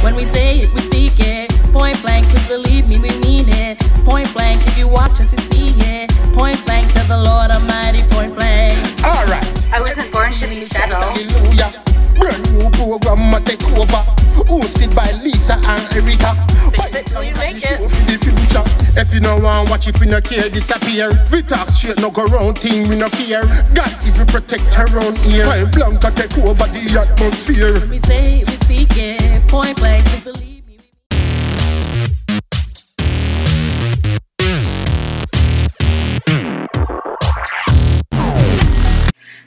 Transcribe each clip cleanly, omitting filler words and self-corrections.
When we say it, we speak it. Point blank, please believe me, we mean it. Point blank, if you watch us, you see it. Point blank to the Lord Almighty, point blank. Alright. I wasn't born to be settled. Hallelujah. Brand new program a take over. Hosted by Lisa and Erica. Till you make it. For the future. If you don't want watch it, we no care, disappear. We talk straight, no go round thing, we no fear. God is the protector around here. Point blank a take over the atmosphere. When we say it, we speak it. Point blank, please believe me.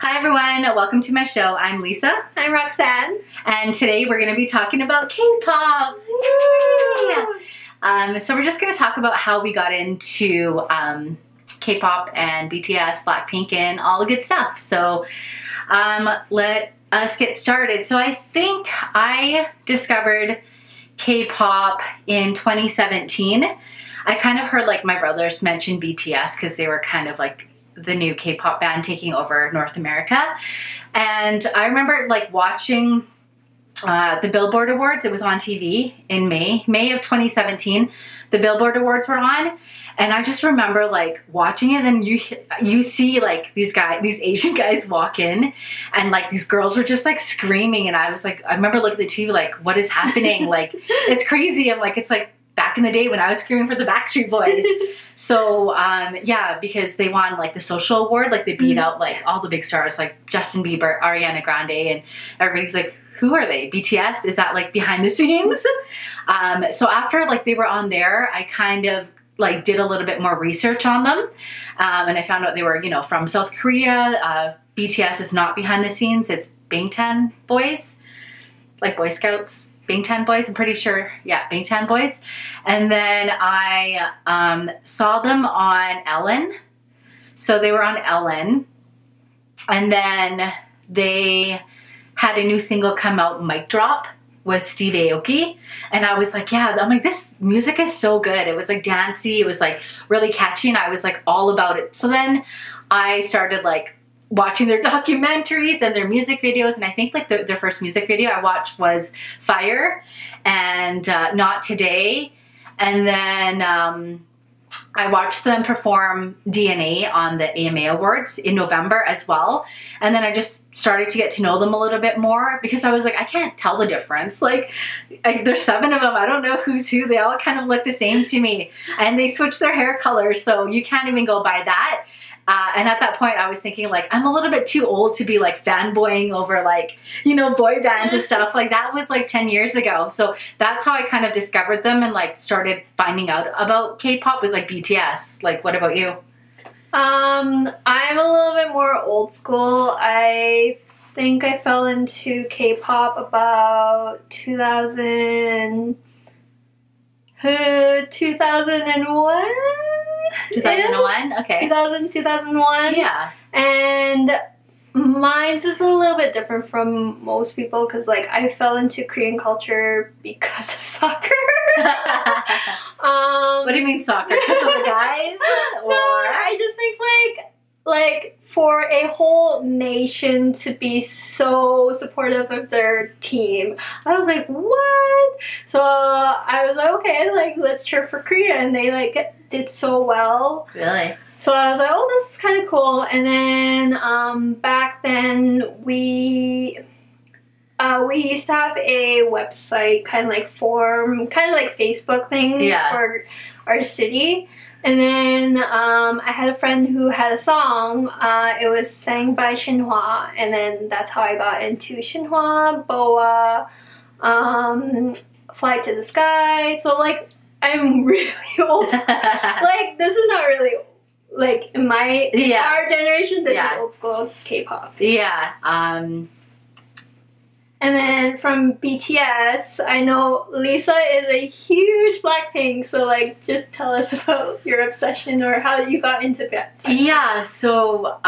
Hi everyone, welcome to my show. I'm Lisa. I'm Roxanne. And today we're going to be talking about K-pop. So we're just going to talk about how we got into K-pop and BTS, Blackpink, and all the good stuff. So let us get started. So I think I discovered K-pop in 2017. I kind of heard like my brothers mention BTS because they were kind of like the new K-pop band taking over North America. And I remember like watching the Billboard Awards. It was on TV in May of 2017. The Billboard Awards were on, and I just remember like watching it, and you see like these Asian guys walk in, and like these girls were just like screaming, and I was like, I remember looking at the TV like, what is happening? Like, it's crazy. I'm like, it's like back in the day when I was screaming for the Backstreet Boys. So yeah, because they won like the social award, like they beat out like all the big stars like Justin Bieber, Ariana Grande, and everybody's like, who are they? BTS? Is that like behind the scenes? So after like they were on there, I kind of like did a little bit more research on them, and I found out they were, you know, from South Korea. BTS is not behind the scenes. It's Bangtan Boys, like Boy Scouts. Bangtan Boys, I'm pretty sure, yeah, Bangtan Boys. And then I saw them on Ellen. So they were on Ellen. And then they had a new single come out, Mic Drop, with Steve Aoki. And I was like, yeah, I'm like, this music is so good. It was like dancey, it was like really catchy, and I was like all about it. So then I started like watching their documentaries and their music videos, and I think like their first music video I watched was Fire and Not Today. And then I watched them perform DNA on the AMA Awards in November as well. And then I just started to get to know them a little bit more, because I was like, I can't tell the difference. Like, there's 7 of them. I don't know who's who. They all kind of look the same to me. And they switched their hair colors, so you can't even go by that. And at that point, I was thinking, like, I'm a little bit too old to be, like, fanboying over, like, you know, boy bands and stuff. Like, that was, like, 10 years ago. So that's how I kind of discovered them and, like, started finding out about K-pop was, like, BTS. Like, what about you? I'm a little bit more old school. I think I fell into K-pop about 2001? 2001? Okay. 2001. Yeah. And mine's is a little bit different from most people, because like I fell into Korean culture because of soccer. What do you mean soccer? Because of the guys? Or? No, I just think like for a whole nation to be so supportive of their team, I was like, what? So I was like, okay, like let's cheer for Korea, and they like did so well. Really? So I was like, oh, this is kind of cool. And then back then we used to have a website, kind of like forum, kind of like Facebook thing, yeah, for our city. And then I had a friend who had a song. It was sang by Shinhwa, and then that's how I got into Shinhwa, BoA, Fly to the Sky. So like I'm really old. Like this is not really like in our generation. This is old school K-pop. Yeah. And then from BTS, I know Lisa is a huge Blackpink, so like just tell us about your obsession or how you got into that. Yeah, so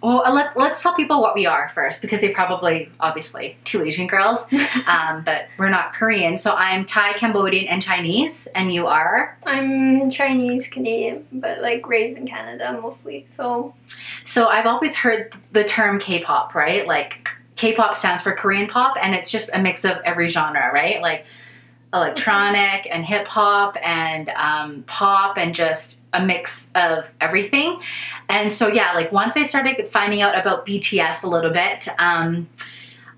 well, let's tell people what we are first, because they probably, obviously, 2 Asian girls, but we're not Korean. So I'm Thai, Cambodian, and Chinese, and you are? I'm Chinese, Canadian, but like raised in Canada mostly, so. So I've always heard the term K-pop, right? Like K-pop stands for Korean pop, and it's just a mix of every genre, right? Like electronic and hip hop and pop and just a mix of everything. And so yeah, like once I started finding out about BTS a little bit,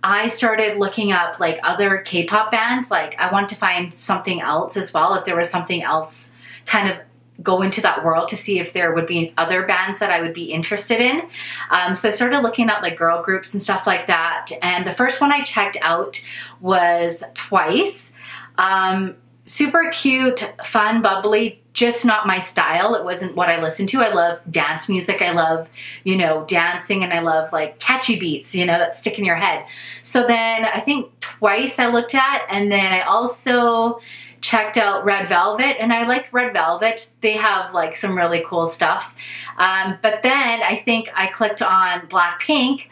I started looking up like other K-pop bands. Like I wanted to find something else as well, if there was something else, kind of go into that world to see if there would be other bands that I would be interested in. So I started looking up like girl groups and stuff like that. And the first one I checked out was Twice. Super cute, fun, bubbly, just not my style. It wasn't what I listened to. I love dance music. I love, you know, dancing, and I love like catchy beats, you know, that stick in your head. So then I think Twice I looked at, and then I also checked out Red Velvet, and I liked Red Velvet. They have like some really cool stuff. But then I think I clicked on Blackpink,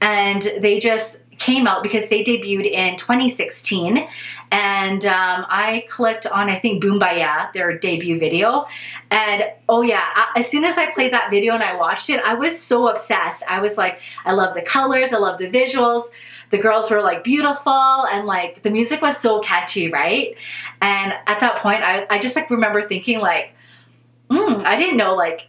and they just came out because they debuted in 2016, and I clicked on, I think, Boombaya, their debut video, and oh yeah, as soon as I played that video and I watched it, I was so obsessed. I was like, I love the colors, I love the visuals, the girls were like beautiful, and like the music was so catchy, right? And at that point, I just like remember thinking like, I didn't know like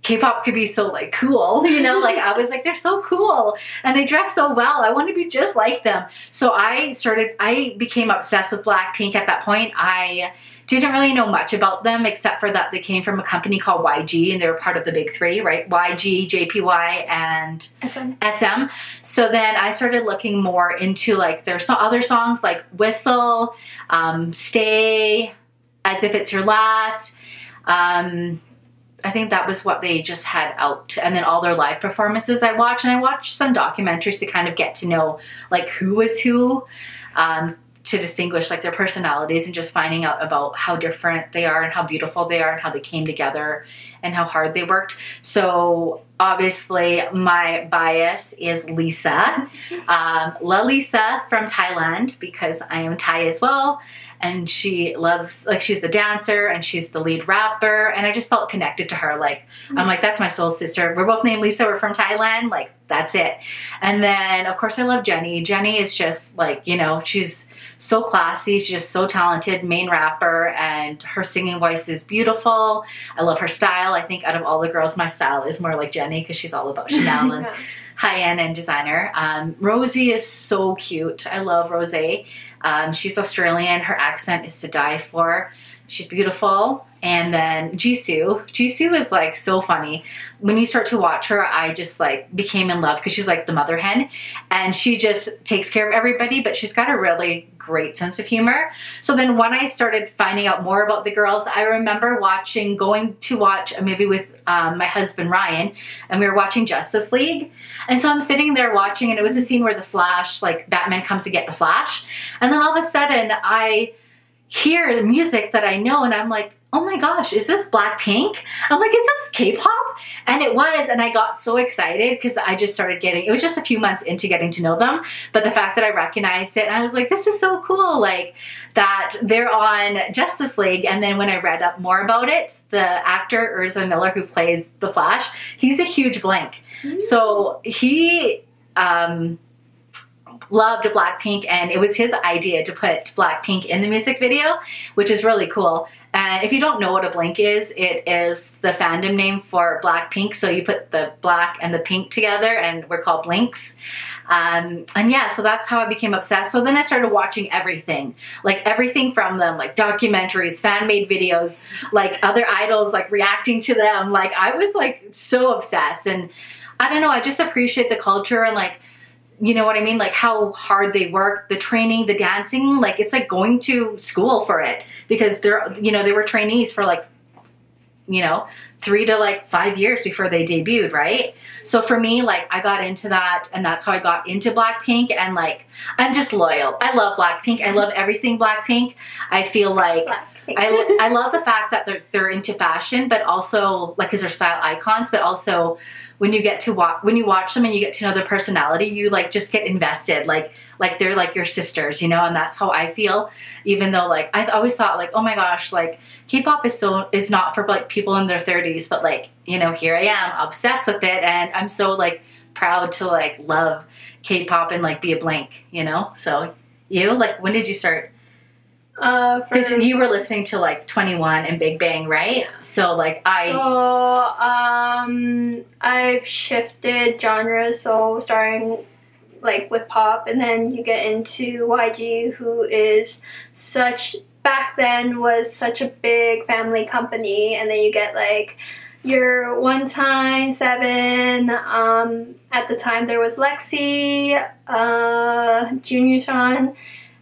K-pop could be so like cool, you know, like I was like, they're so cool and they dress so well. I want to be just like them. So I became obsessed with Blackpink at that point. I didn't really know much about them except for that they came from a company called YG, and they were part of the big three, right? YG, JPY, and SM. So then I started looking more into like their other songs like Whistle, Stay, As If It's Your Last. I think that was what they just had out. And then all their live performances I watched. And I watched some documentaries to kind of get to know like who was who, to distinguish like their personalities, and just finding out about how different they are and how beautiful they are and how they came together and how hard they worked. So obviously my bias is Lisa, La Lisa from Thailand, because I am Thai as well. And she loves, like, she's the dancer and she's the lead rapper, and I just felt connected to her. Like, I'm like, that's my soul sister. We're both named Lisa. We're from Thailand. Like, that's it. And then, of course, I love Jennie. Jennie is just, like, you know, she's so classy. She's just so talented, main rapper, and her singing voice is beautiful. I love her style. I think out of all the girls, my style is more like Jennie, because she's all about Chanel and high-end and designer. Rosie is so cute. I love Rosé. She's Australian. Her accent is to die for. She's beautiful. And then Jisoo. Jisoo is like so funny. When you start to watch her, I just like became in love, because she's like the mother hen, and she just takes care of everybody, but she's got a really great sense of humor. So then when I started finding out more about the girls, I remember going to watch a movie with my husband Ryan, and we were watching Justice League. And so I'm sitting there watching, and it was a scene where the Flash, like Batman comes to get the Flash. And then all of a sudden I hear the music that I know, and I'm like, oh my gosh, is this Blackpink? I'm like, is this K-pop? And it was, and I got so excited because I just started it was just a few months into getting to know them, but the fact that I recognized it, and I was like, this is so cool, like that they're on Justice League. And then when I read up more about it, the actor Ezra Miller, who plays the Flash, he's a huge Blank. So he loved Blackpink, and it was his idea to put Blackpink in the music video, which is really cool. And if you don't know what a Blink is, it is the fandom name for Blackpink. So you put the black and the pink together, and we're called Blinks. And yeah, so that's how I became obsessed. So then I started watching everything, like everything from them, like documentaries, fan-made videos, like other idols, like reacting to them. Like I was like so obsessed, and I don't know, I just appreciate the culture, and like, you know what I mean? Like how hard they work, the training, the dancing, like it's like going to school for it, because they're, you know, they were trainees for like, you know, 3 to like 5 years before they debuted, right? So for me, like I got into that, and that's how I got into Blackpink. And like, I'm just loyal. I love Blackpink. I love everything Blackpink. I feel like I love the fact that they're into fashion, but also like, cause they're style icons, but also when you get to when you watch them and you get to know their personality, you like just get invested, like they're like your sisters, you know. And that's how I feel, even though like I always thought like, oh my gosh, like K-pop is not for like people in their 30s, but like, you know, here I am obsessed with it, and I'm so like proud to like love K-pop and like be a blank, you know? So you, like, when did you start? Because you were listening to like 21 and Big Bang, right? Yeah. So like I've shifted genres, so starting like with pop, and then you get into YG, who is back then was such a big family company, and then you get like your One Time, Seven. At the time there was Lexi, Junior Sean.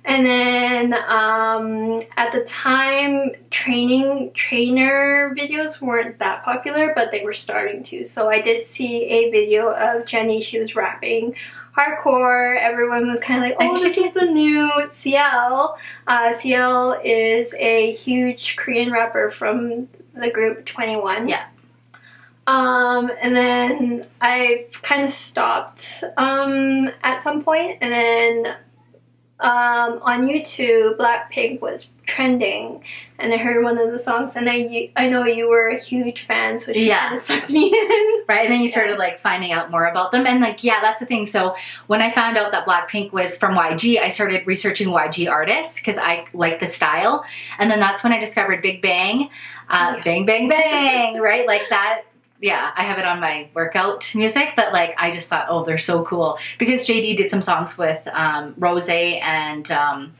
And then at the time, trainer videos weren't that popular, but they were starting to. So I did see a video of Jennie. She was rapping hardcore. Everyone was kind of like, oh, this is the new CL. CL is a huge Korean rapper from the group 21. Yeah. And then I kind of stopped at some point, and then on YouTube, Blackpink was trending, and I heard one of the songs, and I know you were a huge fan, so she kind of sucked me in. Right, and then you started like finding out more about them, and like, yeah, that's the thing. So when I found out that Blackpink was from YG, I started researching YG artists because I like the style, and then that's when I discovered Big Bang, Bang Bang Bang, right, like that. Yeah, I have it on my workout music, but like I just thought, oh, they're so cool, because JD did some songs with Rose and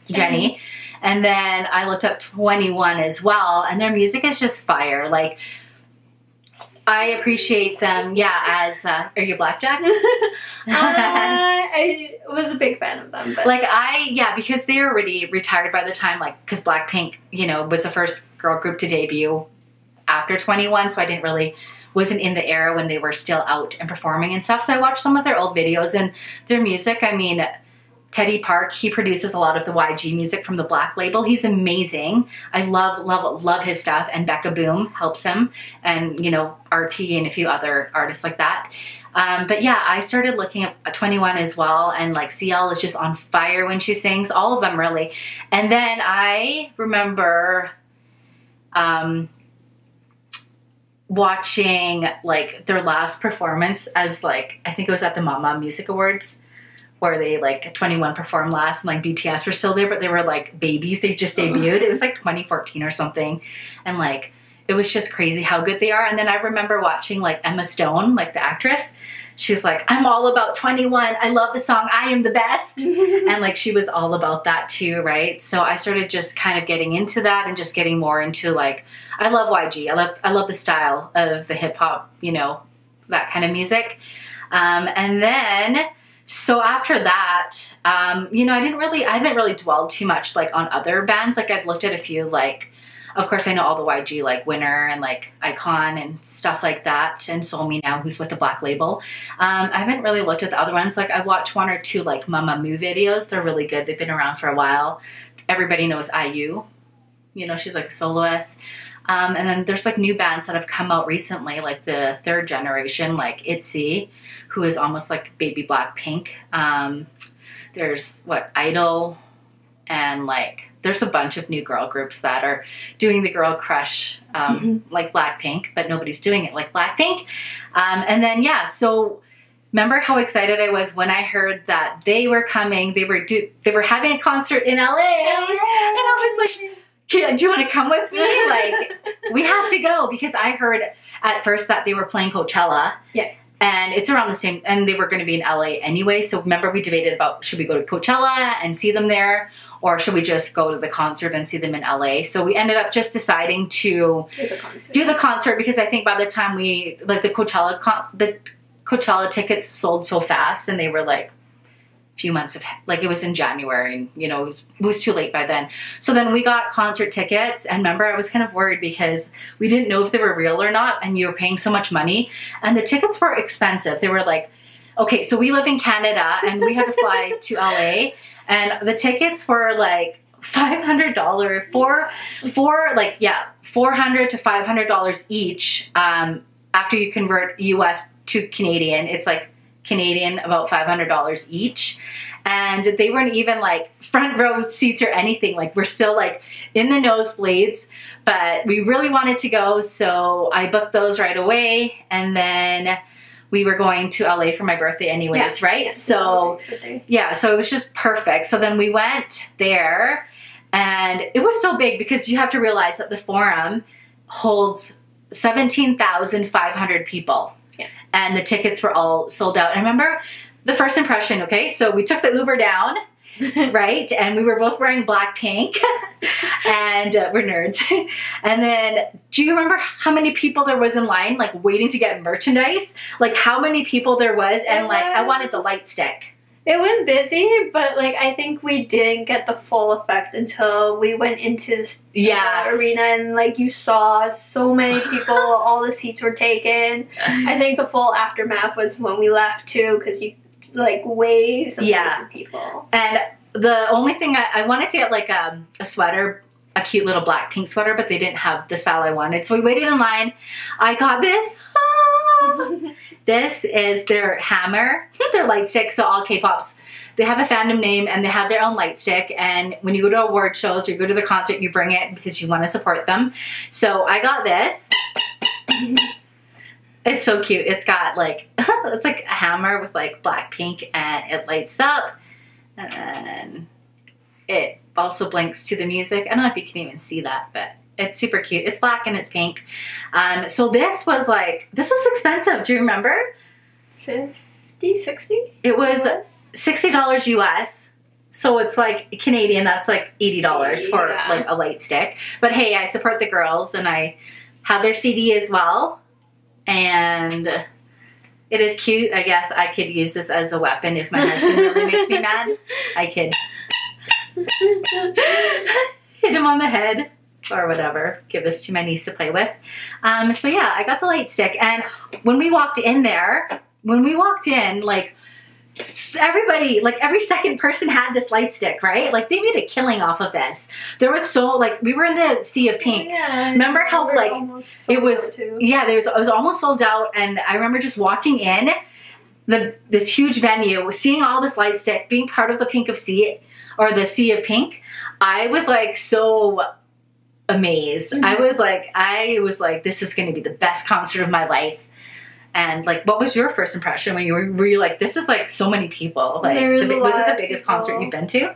Jennie, and then I looked up 21 as well, and their music is just fire. Like, I appreciate them. Yeah, as are you Blackjack? I was a big fan of them, but like because they were already retired by the time, like, because Blackpink, you know, was the first girl group to debut after 21, so I wasn't in the era when they were still out and performing and stuff. So I watched some of their old videos, and their music, I mean, Teddy Park, he produces a lot of the YG music from the Black label. He's amazing. I love his stuff, and Becca Boom helps him, and, you know, RT and a few other artists like that. But yeah, I started looking at 21 as well, and like CL is just on fire when she sings, all of them really. And then I remember watching like their last performance as like, I think it was at the Mama Music Awards, where they like 21 performed last, and like BTS were still there, but they were like babies. They just debuted. It was like 2014 or something. And like, it was just crazy how good they are. And then I remember watching like Emma Stone, like the actress. She's like, I'm all about 21. I love the song I Am the Best. And like, she was all about that too, right? So I started just kind of getting into that, and just getting more into like, I love YG. I love the style of the hip hop, you know, that kind of music. And then, so after that, you know, I haven't really dwelled too much like on other bands. Like, I've looked at a few, like, of course, I know all the YG, like Winner and like Icon and stuff like that, and Soul Me Now, who's with the Black label. I haven't really looked at the other ones. Like, I watched one or two like Mama Moo videos. They're really good. They've been around for a while. Everybody knows IU. You know, she's like a soloist. And then there's like new bands that have come out recently, like the third generation, like ITZY, who is almost like baby Blackpink. There's Idol, and like, there's a bunch of new girl groups that are doing the girl crush, like Blackpink, but nobody's doing it like Blackpink. And then, yeah, so remember how excited I was when I heard that they were coming, they were having a concert in LA, and I was like, do you want to come with me? Like, we have to go, because I heard at first that they were playing Coachella. Yeah. And it's around the same, and they were going to be in LA anyway. So remember, we debated about, should we go to Coachella and see them there, or should we just go to the concert and see them in LA? So we ended up just deciding to do the concert, because I think by the time we, like, the Coachella tickets sold so fast, and they were like a few months of, like, it was in January, and, you know, it was too late by then. So then we got concert tickets, and remember, I was kind of worried because we didn't know if they were real or not, and you were paying so much money, and the tickets were expensive. They were like, okay, so we live in Canada, and we had to fly to LA, and the tickets were like $500 for like, yeah, $400 to $500 each. After you convert US to Canadian, it's like Canadian, about $500 each. And they weren't even like front row seats or anything. Like, we're still like in the nosebleeds, but we really wanted to go. So I booked those right away. And then we were going to LA for my birthday anyways, right? So yeah, so it was just perfect. So then we went there, and it was so big because you have to realize that the Forum holds 17,500 people. Yeah. And the tickets were all sold out. And I remember the first impression, okay? So we took the Uber down, right? And we were both wearing Blackpink, and we're nerds. And then, do you remember how many people there was in line, like waiting to get merchandise? Like how many people there was, and like I wanted the light stick. It was busy, but like I think we didn't get the full effect until we went into the arena, and like you saw so many people, all the seats were taken. I think the full aftermath was when we left too, because you like waves and waves of people. And the only thing I wanted to get like a sweater, a cute little Blackpink sweater, but they didn't have the style I wanted. So we waited in line. I got this. This is their hammer, their light stick. So all K-pops, they have a fandom name and they have their own light stick. And when you go to award shows or you go to their concert, you bring it because you want to support them. So I got this. It's so cute. It's got like, it's like a hammer with like Blackpink, and it lights up. And then it also blinks to the music. I don't know if you can even see that, but it's super cute. It's black and it's pink. So this was expensive. Do you remember? 50, 60? It was $60 US. So it's like Canadian, that's like $80 for like a light stick. But hey, I support the girls and I have their CD as well. And it is cute. I guess I could use this as a weapon if my husband really makes me mad. I could hit him on the head or whatever. Give this to my niece to play with. So yeah, I got the light stick. And when we walked in there, like everybody, like every second person had this light stick, right? Like they made a killing off of this. There was so like, we were in the sea of pink. Yeah, remember how like it was, it was almost sold out. And I remember just walking in this huge venue, seeing all this light stick, being part of the pink of sea, or the sea of pink. I was like so amazed. Mm-hmm. I was like, this is going to be the best concert of my life. And like, what was your first impression when were you like, this is like so many people? Like, was it the biggest concert you've been to?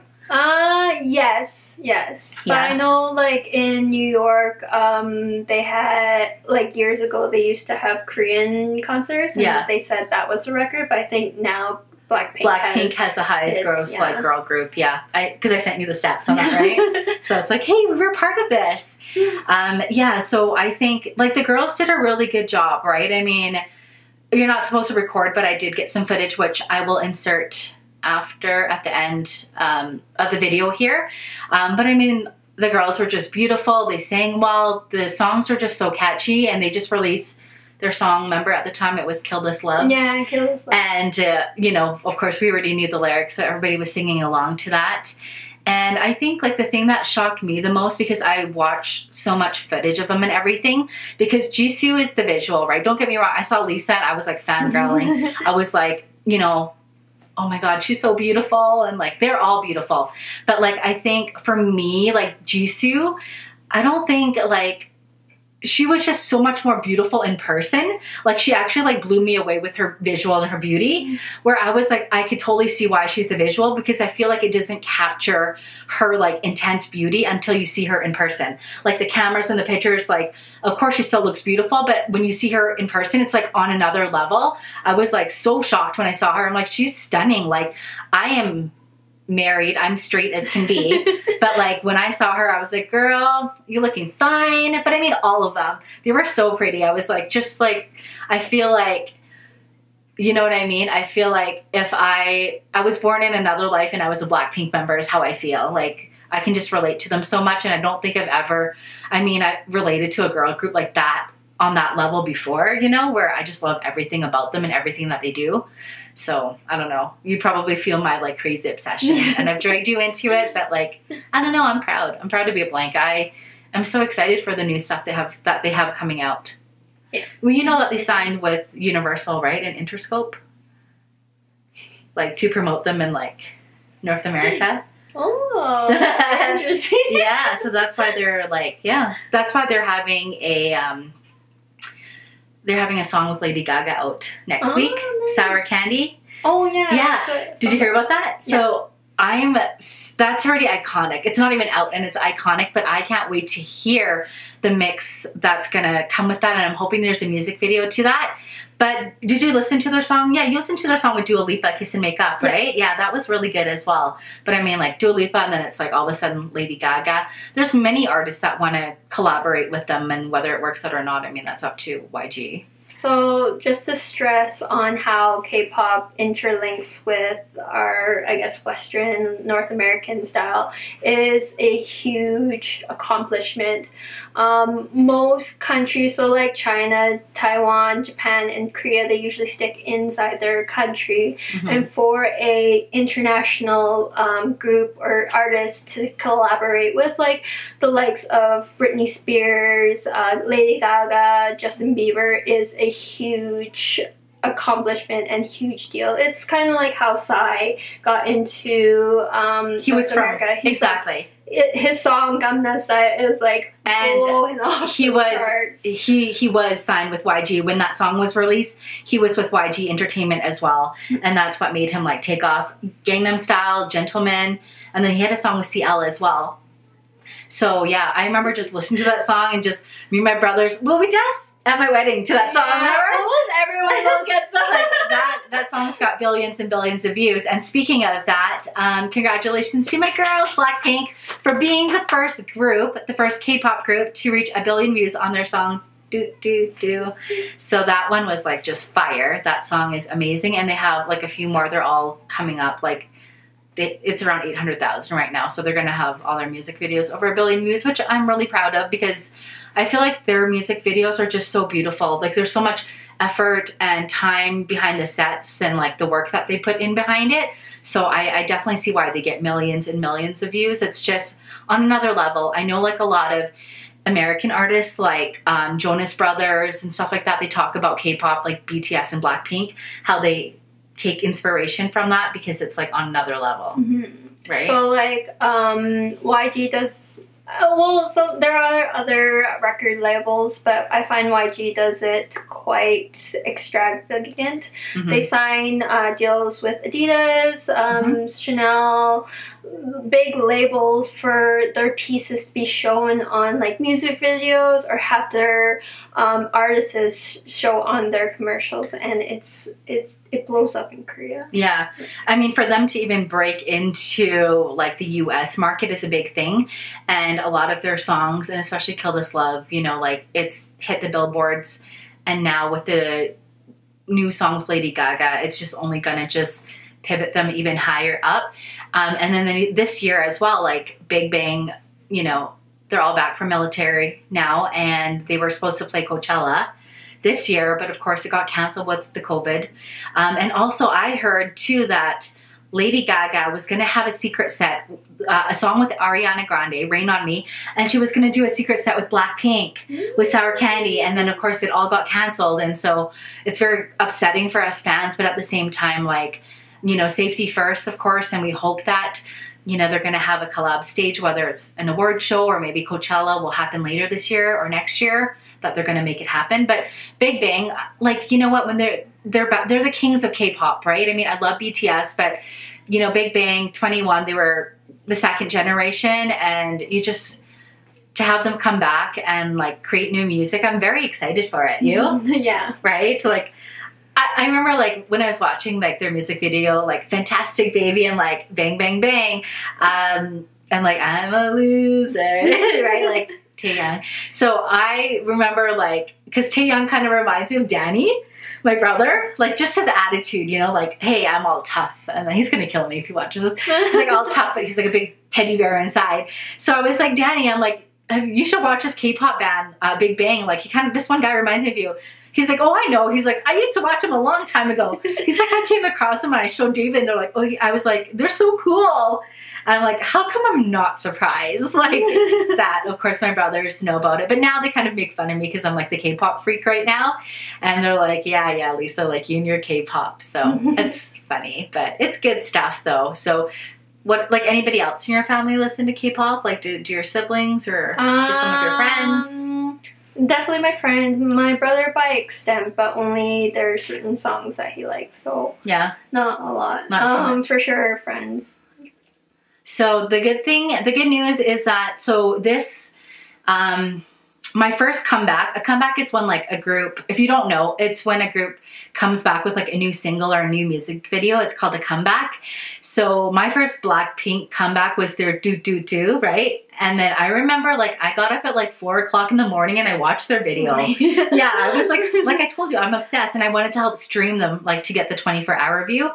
Yes. Yeah. But I know like in New York, they had like years ago, they used to have Korean concerts. And they said that was the record, but I think now Blackpink has the highest gross like girl group. Yeah. Because I sent you the stats on that, right? So it's like, hey, we were part of this. So I think like the girls did a really good job, right? I mean, you're not supposed to record, but I did get some footage, which I will insert at the end of the video here. But I mean, the girls were just beautiful. They sang well. The songs were just so catchy, and they just released their song. Remember at the time it was Kill This Love. Yeah, Kill This Love. And, you know, of course we already knew the lyrics, so everybody was singing along to that. And I think like the thing that shocked me the most, because I watched so much footage of them and everything, because Jisoo is the visual, right? Don't get me wrong. I saw Lisa and I was like fangirling. I was like, you know, oh my God, she's so beautiful. And like, they're all beautiful. But like, I think for me, like Jisoo, I don't think like, she was just so much more beautiful in person. Like she actually like blew me away with her visual and her beauty, where I was like, I could totally see why she's the visual, because I feel like it doesn't capture her like intense beauty until you see her in person. Like the cameras and the pictures, like of course she still looks beautiful, but when you see her in person, it's like on another level. I was like so shocked when I saw her. I'm like, she's stunning. Like I am married, I'm straight as can be, but like when I saw her I was like, girl, you're looking fine. But I mean, all of them, they were so pretty. I was like, just like, I feel like, you know what I mean? I feel like if I was born in another life and I was a Blackpink member is how I feel. Like I can just relate to them so much, and I don't think I've ever, I mean, I related to a girl group like that on that level before, you know, where I just love everything about them and everything that they do. So I don't know, you probably feel my like crazy obsession. Yes. And I've dragged you into it, but like, I don't know, I'm proud to be a Blank. I'm so excited for the new stuff they have coming out. Yeah. Well, you know that they signed with Universal, right? And Interscope, like to promote them in like North America. Oh, interesting. Yeah. So that's why they're like, that's why they're having they're having a song with Lady Gaga out next week, nice. Sour Candy. Oh yeah. Yeah. Did you hear about that? Yeah. So that's already iconic. It's not even out and it's iconic, but I can't wait to hear the mix that's gonna come with that, and I'm hoping there's a music video to that. But did you listen to their song? Yeah, you listened to their song with Dua Lipa, Kiss and Make Up, right? Yeah, that was really good as well. But I mean, like Dua Lipa, and then it's like all of a sudden Lady Gaga. There's many artists that want to collaborate with them, and whether it works out or not, I mean, that's up to YG. So just to stress on how K-pop interlinks with our, I guess, Western North American style is a huge accomplishment. Most countries, so like China, Taiwan, Japan, and Korea, they usually stick inside their country. And for a international group or artist to collaborate with like the likes of Britney Spears, Lady Gaga, Justin Bieber is a huge accomplishment and huge deal. It's kind of like how Psy got into He was from America. exactly. His song Gangnam Style is like blowing off he the was charts. he was signed with YG when that song was released. He was with YG Entertainment as well, and that's what made him like take off. Gangnam Style, Gentleman, and then he had a song with CL as well. So yeah, I remember just listening to that song and just me and my brothers. Well, we danced at my wedding to that song. Almost everyone will get that. That song's got billions and billions of views. And speaking of that, congratulations to my girls, Blackpink, for being the first group, the first K-pop group to reach 1 billion views on their song, Do Do Do. So that one was like just fire. That song is amazing. And they have like a few more. They're all coming up. Like it's around 800,000 right now. So they're going to have all their music videos over 1 billion views, which I'm really proud of because I feel like their music videos are just so beautiful. Like there's so much effort and time behind the sets and like the work that they put in behind it. So I definitely see why they get millions and millions of views. It's just on another level. I know like a lot of American artists like Jonas Brothers and stuff like that, they talk about K-pop like BTS and Blackpink, how they take inspiration from that because it's like on another level. Right? So like YG does well, so there are other record labels, but I find YG does it quite extravagant. They sign deals with Adidas, Chanel, big labels for their pieces to be shown on like music videos or have their artists show on their commercials, and it blows up in Korea. Yeah, I mean, for them to even break into like the US market is a big thing, and a lot of their songs, and especially Kill This Love, you know, like it's hit the billboards, and now with the new song with Lady Gaga, it's just only gonna just pivot them even higher up. And then this year as well, like Big Bang, you know, they're all back from military now, and they were supposed to play Coachella this year, but of course it got canceled with the COVID. And also I heard too that Lady Gaga was going to have a secret set, a song with Ariana Grande, Rain On Me, and she was going to do a secret set with Blackpink with Sour Candy, and then of course it all got canceled, and so it's very upsetting for us fans, but at the same time, like, you know, safety first, of course, and we hope that, you know, they're going to have a collab stage, whether it's an award show or maybe Coachella will happen later this year or next year, that they're going to make it happen. But Big Bang, like, you know what, when they're the kings of K-pop, right? I mean, I love BTS, but, you know, Big Bang, 21, they were the second generation, and you just, to have them come back and like create new music, I'm very excited for it. You? Yeah. Right? Right? I remember like when I was watching like their music video, like Fantastic Baby and like Bang Bang Bang, and like I'm a loser, right? Like Taeyoung. So I remember like, because Taeyoung kind of reminds me of Danny, my brother, like just his attitude, you know, like, hey, I'm all tough, and then he's gonna kill me if he watches this. He's like all tough, but he's like a big teddy bear inside. So I was like, Danny, I'm like, you should watch his K-pop band, Big Bang. Like this one guy reminds me of you. He's like, oh, I know. He's like, I used to watch him a long time ago. He's like, I came across him and I showed David, and they're like, oh, I was like, they're so cool. And I'm like, how come I'm not surprised? Like that. Of course, my brothers know about it, but now they kind of make fun of me because I'm like the K-pop freak right now. And they're like, yeah, Lisa, like you and your K-pop. So it's funny, but it's good stuff though. So what, like anybody else in your family listen to K-pop? Like do your siblings or just some of your friends? Definitely my friends. My brother by extent, but only there are certain songs that he likes. So Yeah. not a lot. Not too much. For sure, friends. So the good news is that, so this, my first comeback, a comeback is when like a group, if you don't know, it's when a group comes back with like a new single or a new music video. It's called a comeback. So my first Blackpink comeback was their Do Do Do, right? And then I remember like I got up at like 4 o'clock in the morning and I watched their video. Yeah, I was like I told you, I'm obsessed, and I wanted to help stream them like to get the 24-hour view.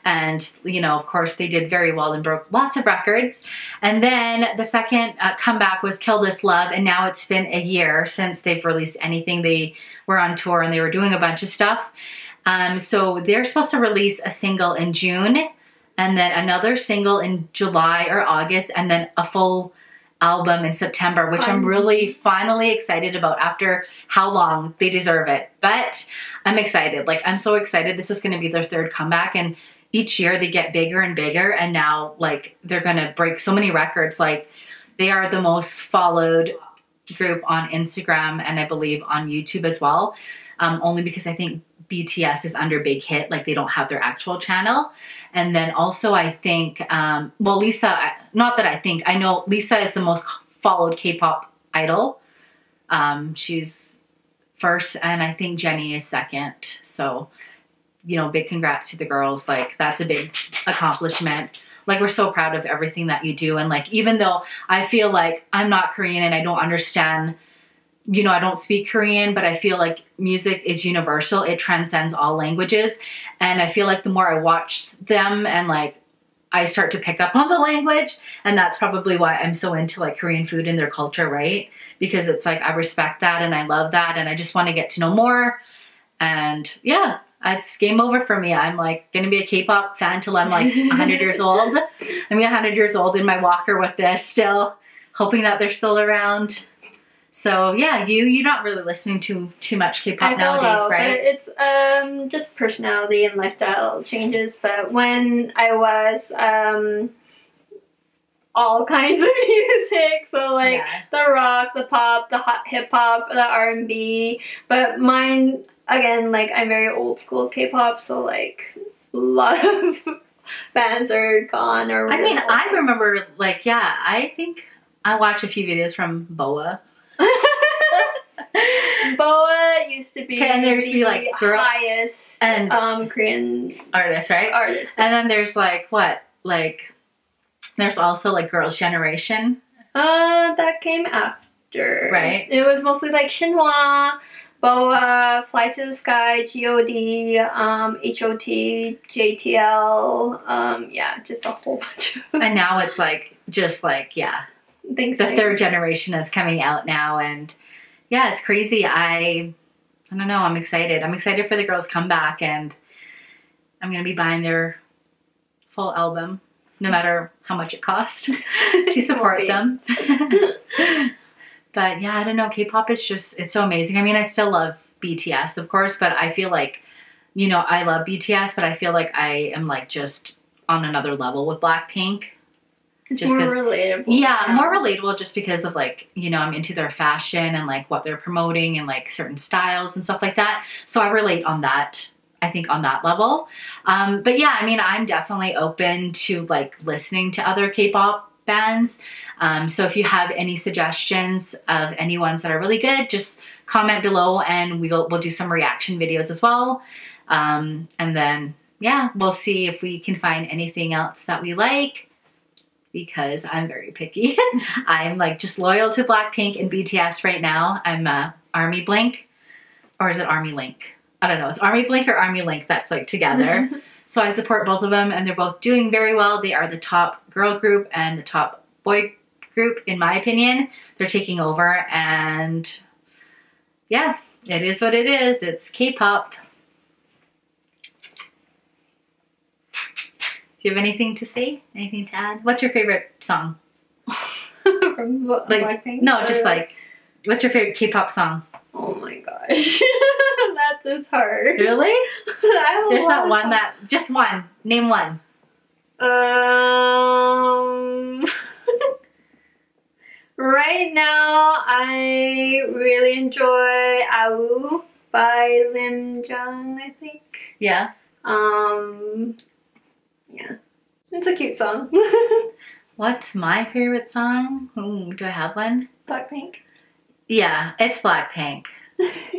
And, you know, of course they did very well and broke lots of records. And then the second comeback was Kill This Love. And now it's been a year since they've released anything. They were on tour and they were doing a bunch of stuff. So they're supposed to release a single in June, and then another single in July or August, and then a full album in September, which I'm really finally excited about after how long. They deserve it. But I'm excited. Like, I'm so excited. This is going to be their third comeback, and each year they get bigger and bigger, and now like they're gonna break so many records. Like, they are the most followed group on Instagram and I believe on YouTube as well, only because I think BTS is under Big Hit, like they don't have their actual channel. And then also I think, well, Lisa, not that I think, I know Lisa is the most followed K-pop idol. She's first, and I think Jennie is second. So, you know, big congrats to the girls. Like, that's a big accomplishment. Like, we're so proud of everything that you do. And like, even though I feel like I'm not Korean and I don't understand, you know, I don't speak Korean, but I feel like music is universal. It transcends all languages. And I feel like the more I watch them and like, I start to pick up on the language. And that's probably why I'm so into like Korean food and their culture, right? Because it's like, I respect that and I love that. And I just want to get to know more. And yeah, it's game over for me. I'm like going to be a K-pop fan till I'm like 100 years old. I'm 100 years old in my walker with this still, hoping that they're still around. So yeah, you're not really listening to too much K-pop nowadays, right? It's just personality and lifestyle changes. But when I was all kinds of music, so like the rock, the pop, the hot hip hop, the R&B. But mine, again, like I'm very old school K-pop, so like a lot of bands are gone or I mean, I remember like, yeah, I think I watched a few videos from BoA. BoA used to be and there used to be like highest and Korean artists, right? Artists. And then there's like what? Like there's also like Girls' Generation. That came after. Right. It was mostly like Shinhwa, BoA, Fly to the Sky, G.O.D, H.O.T, JTL, yeah, just a whole bunch of And now it's like just like, yeah. things. The third generation is coming out now, and yeah, it's crazy. I don't know, I'm excited. I'm excited for the girls' comeback, and I'm gonna be buying their full album, no matter how much it costs, to support them. But yeah, I don't know, K-pop is just, it's so amazing. I mean, I still love BTS, of course, but I feel like, you know, I love BTS, but I feel like I am like just on another level with Blackpink. It's just more relatable. Yeah, more relatable just because of like, you know, I'm into their fashion and like what they're promoting and like certain styles and stuff like that. So I relate on that, I think on that level. But yeah, I mean, I'm definitely open to like listening to other K-pop bands. So if you have any suggestions of any ones that are really good, just comment below and we'll do some reaction videos as well. And then, yeah, we'll see if we can find anything else that we like, because I'm very picky. I'm like just loyal to Blackpink and BTS right now. I'm Army Blink, or is it Army Link? I don't know. It's Army Blink or Army Link that's like together. So I support both of them, and they're both doing very well. They are the top girl group and the top boy group, in my opinion. They're taking over, and yeah, it is what it is. It's K-pop. Do you have anything to say? Anything to add? What's your favorite song? From like, Blackpink? No, just like, what's your favorite K-pop song? Oh my gosh. That is hard. Really? There's not one song. that, just one. Name one. Right now, I really enjoy AU by Lim Jung, I think. Yeah. Yeah. It's a cute song. What's my favorite song? Ooh, do I have one? Blackpink. Yeah, it's Blackpink.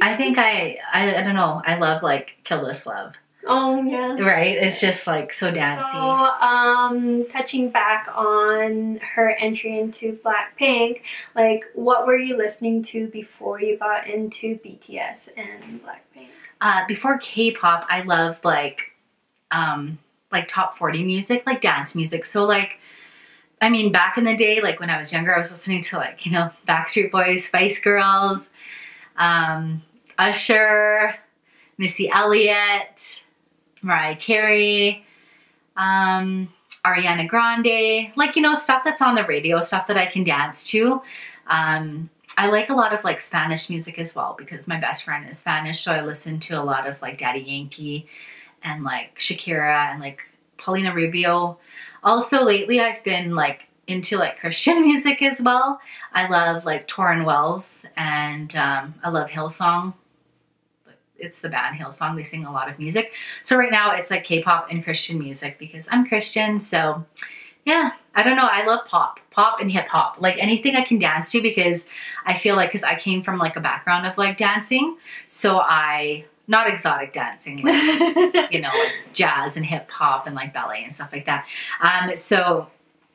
I think I don't know. I love like Kill This Love. Oh yeah. Right? It's just like so dancey. So, touching back on her entry into Blackpink, like what were you listening to before you got into BTS and Blackpink? Before K-pop, I loved like top 40 music, like dance music. So like, I mean, back in the day, like when I was younger, I was listening to like, you know, Backstreet Boys, Spice Girls, Usher, Missy Elliott, Mariah Carey, Ariana Grande, like, you know, stuff that's on the radio, stuff that I can dance to. I like a lot of like Spanish music as well because my best friend is Spanish, so I listen to a lot of like Daddy Yankee and like Shakira and like Paulina Rubio. Also lately I've been like into like Christian music as well. I love like Torrin Wells and I love Hillsong. It's the band Hillsong. They sing a lot of music. So right now it's like K-pop and Christian music because I'm Christian. So yeah, I don't know. I love pop and hip hop, like anything I can dance to because I feel like, cause I came from like a background of like dancing. So not exotic dancing, like, you know, like jazz and hip hop and like ballet and stuff like that. So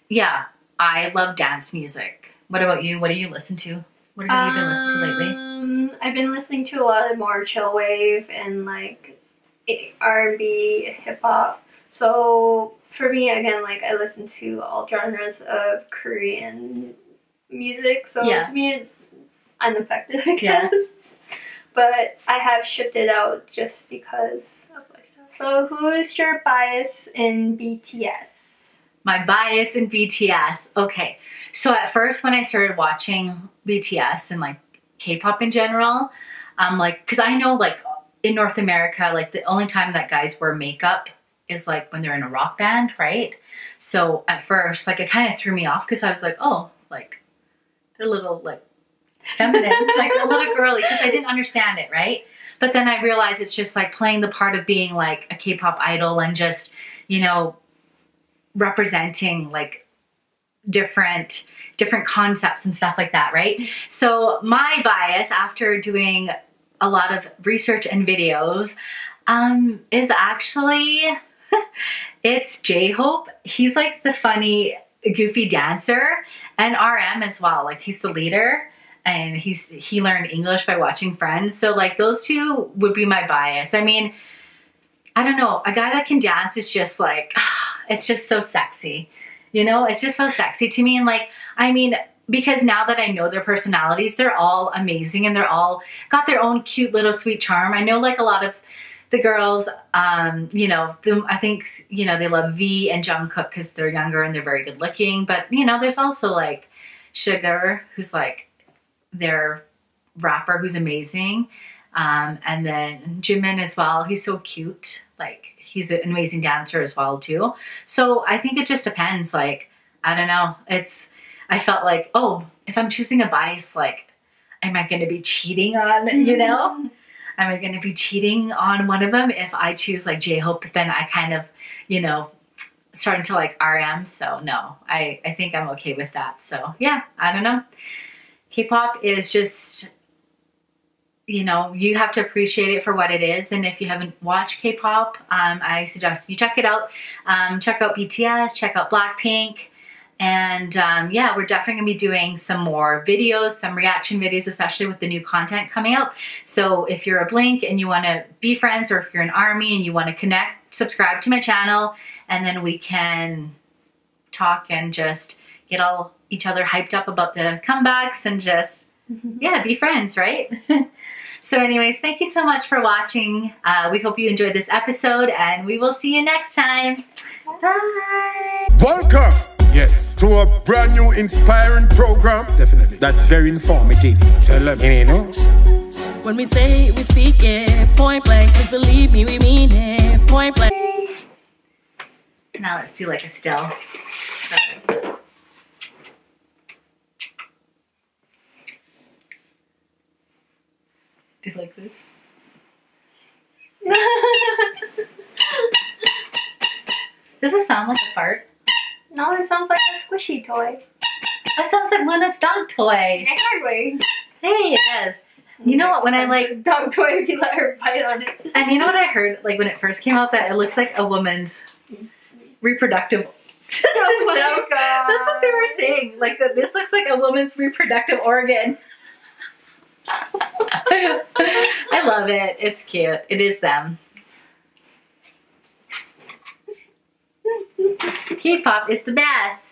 yeah, I love dance music. What about you? What do you listen to? What have you been listening to lately? I've been listening to a lot of more chill wave and like R&B, hip hop. So for me, again, like I listen to all genres of Korean music. So to me, it's unaffected, I guess. Yeah. But I have shifted out just because of lifestyle. So who is your bias in BTS? My bias in BTS. Okay. So at first when I started watching BTS and like K-pop in general, like, cause I know like in North America, like the only time that guys wear makeup is like when they're in a rock band, right? So at first, like it kind of threw me off because I was like, oh, like they're a little like feminine, like a little girly, because I didn't understand it, right? But then I realized it's just like playing the part of being like a K-pop idol and just, you know, representing like different concepts and stuff like that, right? So my bias after doing a lot of research and videos is actually it's J-Hope. He's like the funny goofy dancer, and RM as well, like he's the leader and he learned English by watching Friends. So like those two would be my bias. I mean, I don't know, a guy that can dance is just like it's just so sexy. You know, it's just so sexy to me. And like, I mean, because now that I know their personalities, they're all amazing and they're all got their own cute little sweet charm. I know like a lot of the girls, you know, I think, you know, they love V and Jungkook because they're younger and they're very good looking. But, you know, there's also like Sugar, who's like their rapper who's amazing. And then Jimin as well. He's so cute. Like, he's an amazing dancer as well too. So I think it just depends. Like, I don't know. I felt like, oh, if I'm choosing a bias, like, am I going to be cheating on, you know? Am I going to be cheating on one of them if I choose like J-Hope? But then I kind of, you know, starting to like RM. So no, I think I'm okay with that. So yeah, I don't know. K-pop is just, you know, you have to appreciate it for what it is. And if you haven't watched K-pop, I suggest you check it out. Check out BTS, check out Blackpink. And yeah, we're definitely gonna be doing some more videos, some reaction videos, especially with the new content coming out. So if you're a Blink and you wanna be friends, or if you're an ARMY and you wanna connect, subscribe to my channel, and then we can talk and just get all each other hyped up about the comebacks and just, yeah, be friends, right? So anyways, thank you so much for watching. We hope you enjoyed this episode, and we will see you next time. Bye. Welcome, yes, to a brand new inspiring program. Definitely. That's very informative. Tell them, you know. When we say it, we speak it. Point blank, please believe me, we mean it. Point blank. Now let's do like a still. Do you like this? Does it sound like a fart? No, it sounds like a squishy toy. That sounds like Luna's dog toy. Exactly. Hey, it does. You know what? When I like dog toy, if you let her bite on it. And you know what I heard, like when it first came out, that it looks like a woman's reproductive. Oh my God. That's what they were saying. Like that, this looks like a woman's reproductive organ. I love it. It's cute. It is them. K-pop is the best.